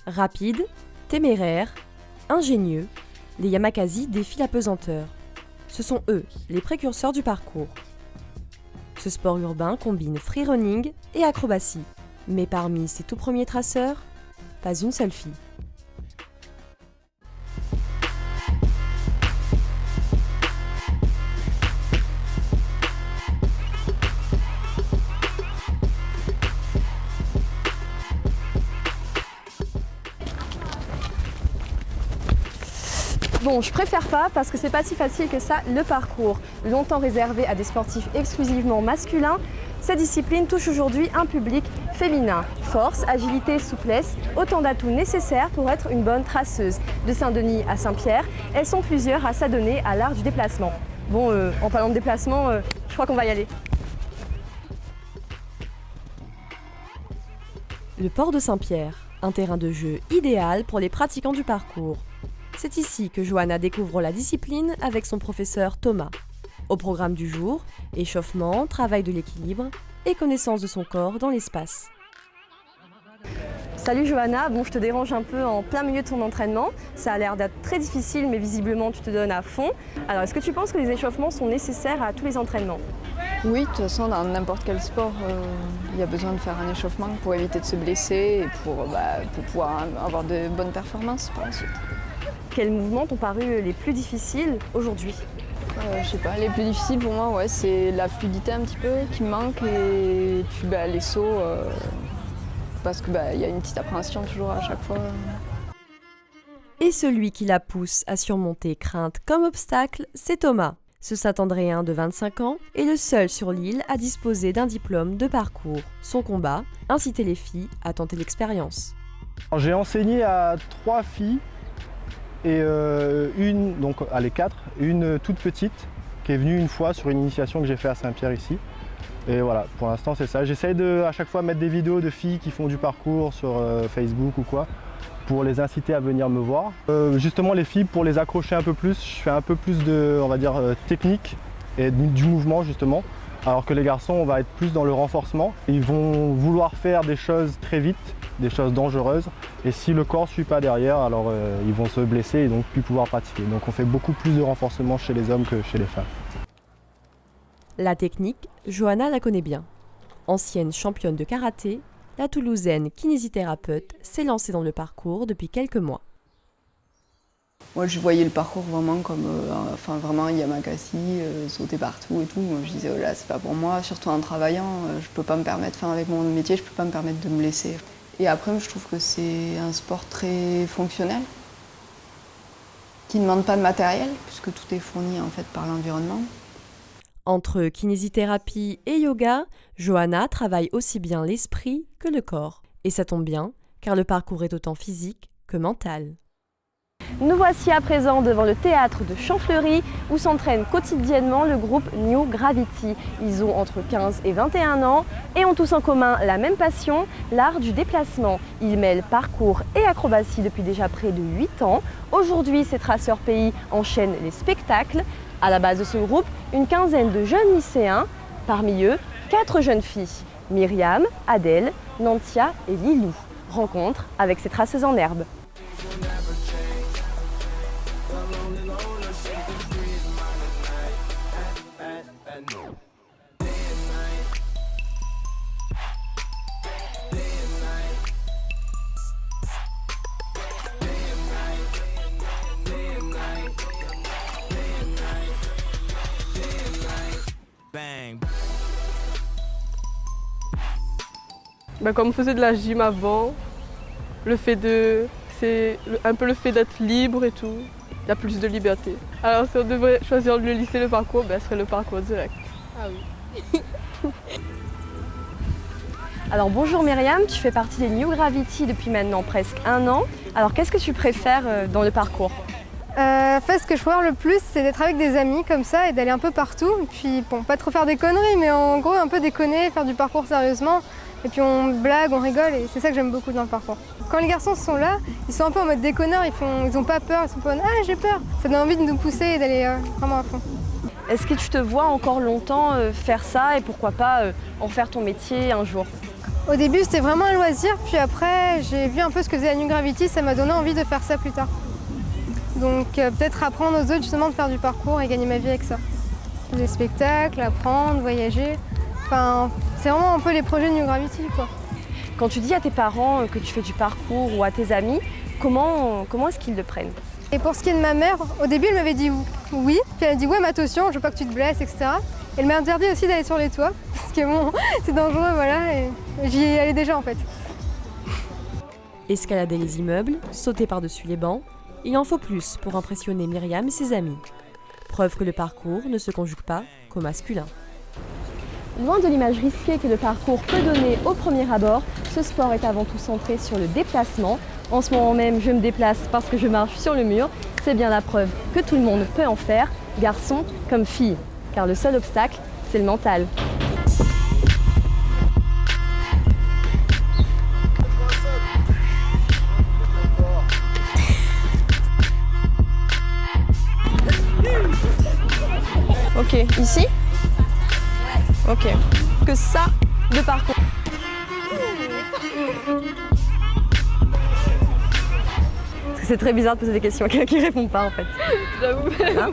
Rapides, téméraires, ingénieux, les Yamakasi défient la pesanteur. Ce sont eux, les précurseurs du parcours. Ce sport urbain combine freerunning et acrobatie. Mais parmi ces tout premiers traceurs, pas une seule fille. Bon, je préfère pas parce que c'est pas si facile que ça, le parcours. Longtemps réservé à des sportifs exclusivement masculins, cette discipline touche aujourd'hui un public féminin. Force, agilité, souplesse, autant d'atouts nécessaires pour être une bonne traceuse. De Saint-Denis à Saint-Pierre, elles sont plusieurs à s'adonner à l'art du déplacement. Bon, en parlant de déplacement, je crois qu'on va y aller. Le port de Saint-Pierre, un terrain de jeu idéal pour les pratiquants du parcours. C'est ici que Johanna découvre la discipline avec son professeur Thomas. Au programme du jour, échauffement, travail de l'équilibre et connaissance de son corps dans l'espace. Salut Johanna, bon je te dérange un peu en plein milieu de ton entraînement. Ça a l'air d'être très difficile mais visiblement tu te donnes à fond. Alors est-ce que tu penses que les échauffements sont nécessaires à tous les entraînements? Oui, de toute façon dans n'importe quel sport, il y a besoin de faire un échauffement pour éviter de se blesser et pour pouvoir avoir de bonnes performances par la suite. Quels mouvements t'ont paru les plus difficiles aujourd'hui? Je sais pas, les plus difficiles pour moi, ouais, c'est la fluidité un petit peu qui me manque et puis les sauts, parce que y a une petite appréhension toujours à chaque fois. Et celui qui la pousse à surmonter crainte comme obstacle, c'est Thomas. Ce Saint-Andréen de 25 ans est le seul sur l'île à disposer d'un diplôme de parcours. Son combat, inciter les filles à tenter l'expérience. J'ai enseigné à 3 filles. Et donc les 4, une toute petite qui est venue une fois sur une initiation que j'ai fait à Saint-Pierre ici. Et voilà, pour l'instant c'est ça. J'essaye à chaque fois mettre des vidéos de filles qui font du parcours sur Facebook ou quoi, pour les inciter à venir me voir. Justement les filles, pour les accrocher un peu plus, je fais un peu plus de, on va dire, technique et du mouvement justement. Alors que les garçons, on va être plus dans le renforcement. Ils vont vouloir faire des choses très vite, des choses dangereuses. Et si le corps ne suit pas derrière, alors ils vont se blesser et donc plus pouvoir pratiquer. Donc on fait beaucoup plus de renforcement chez les hommes que chez les femmes. La technique, Johanna la connaît bien. Ancienne championne de karaté, la Toulousaine kinésithérapeute s'est lancée dans le parcours depuis quelques mois. Moi je voyais le parcours vraiment comme vraiment Yamakasi, sauter partout et tout. Moi, je disais oh là c'est pas pour moi, surtout en travaillant, je peux pas me permettre, avec mon métier, je peux pas me permettre de me blesser. Et après je trouve que c'est un sport très fonctionnel, qui ne demande pas de matériel, puisque tout est fourni en fait par l'environnement. Entre kinésithérapie et yoga, Johanna travaille aussi bien l'esprit que le corps. Et ça tombe bien, car le parcours est autant physique que mental. Nous voici à présent devant le théâtre de Champfleury où s'entraîne quotidiennement le groupe New Gravity. Ils ont entre 15 et 21 ans et ont tous en commun la même passion, l'art du déplacement. Ils mêlent parcours et acrobatie depuis déjà près de 8 ans. Aujourd'hui, ces traceurs pays enchaînent les spectacles. À la base de ce groupe, une quinzaine de jeunes lycéens, parmi eux 4 jeunes filles, Myriam, Adèle, Nantia et Lilou. Rencontre avec ces traceuses en herbe. Comme on faisait de la gym avant, c'est un peu le fait d'être libre et tout, il y a plus de liberté. Alors si on devrait choisir le lycée, le parcours, ce serait le parcours direct. Ah oui. Alors bonjour Myriam, tu fais partie des New Gravity depuis maintenant presque 1 an. Alors qu'est-ce que tu préfères dans le parcours? Ce que je préfère le plus, c'est d'être avec des amis comme ça et d'aller un peu partout. Et puis bon, pas trop faire des conneries, mais en gros un peu déconner, faire du parcours sérieusement. Et puis on blague, on rigole et c'est ça que j'aime beaucoup dans le parcours. Quand les garçons sont là, ils sont un peu en mode déconneur, ils ont pas peur, ils sont pas en mode « Ah j'ai peur !» Ça donne envie de nous pousser et d'aller vraiment à fond. Est-ce que tu te vois encore longtemps faire ça et pourquoi pas en faire ton métier un jour? Au début, c'était vraiment un loisir, puis après, j'ai vu un peu ce que faisait la New Gravity, ça m'a donné envie de faire ça plus tard. Donc peut-être apprendre aux autres justement de faire du parcours et gagner ma vie avec ça. Des spectacles, apprendre, voyager. Enfin, c'est vraiment un peu les projets de New Gravity, quoi. Quand tu dis à tes parents que tu fais du parcours ou à tes amis, comment est-ce qu'ils le prennent? Et pour ce qui est de ma mère, au début, elle m'avait dit oui, puis elle a dit ouais, mais attention, je veux pas que tu te blesses, etc. Elle m'a interdit aussi d'aller sur les toits, parce que bon, c'est dangereux, voilà, et j'y allais déjà en fait. Escalader les immeubles, sauter par-dessus les bancs, il en faut plus pour impressionner Myriam et ses amis. Preuve que le parcours ne se conjugue pas qu'au masculin. Loin de l'image risquée que le parcours peut donner au premier abord, ce sport est avant tout centré sur le déplacement. En ce moment même, je me déplace parce que je marche sur le mur. C'est bien la preuve que tout le monde peut en faire, garçon comme fille. Car le seul obstacle, c'est le mental. Ok, ici? Ok. Que ça de parcours. Parce que c'est très bizarre de poser des questions à quelqu'un qui répond pas en fait. J'avoue. Hein?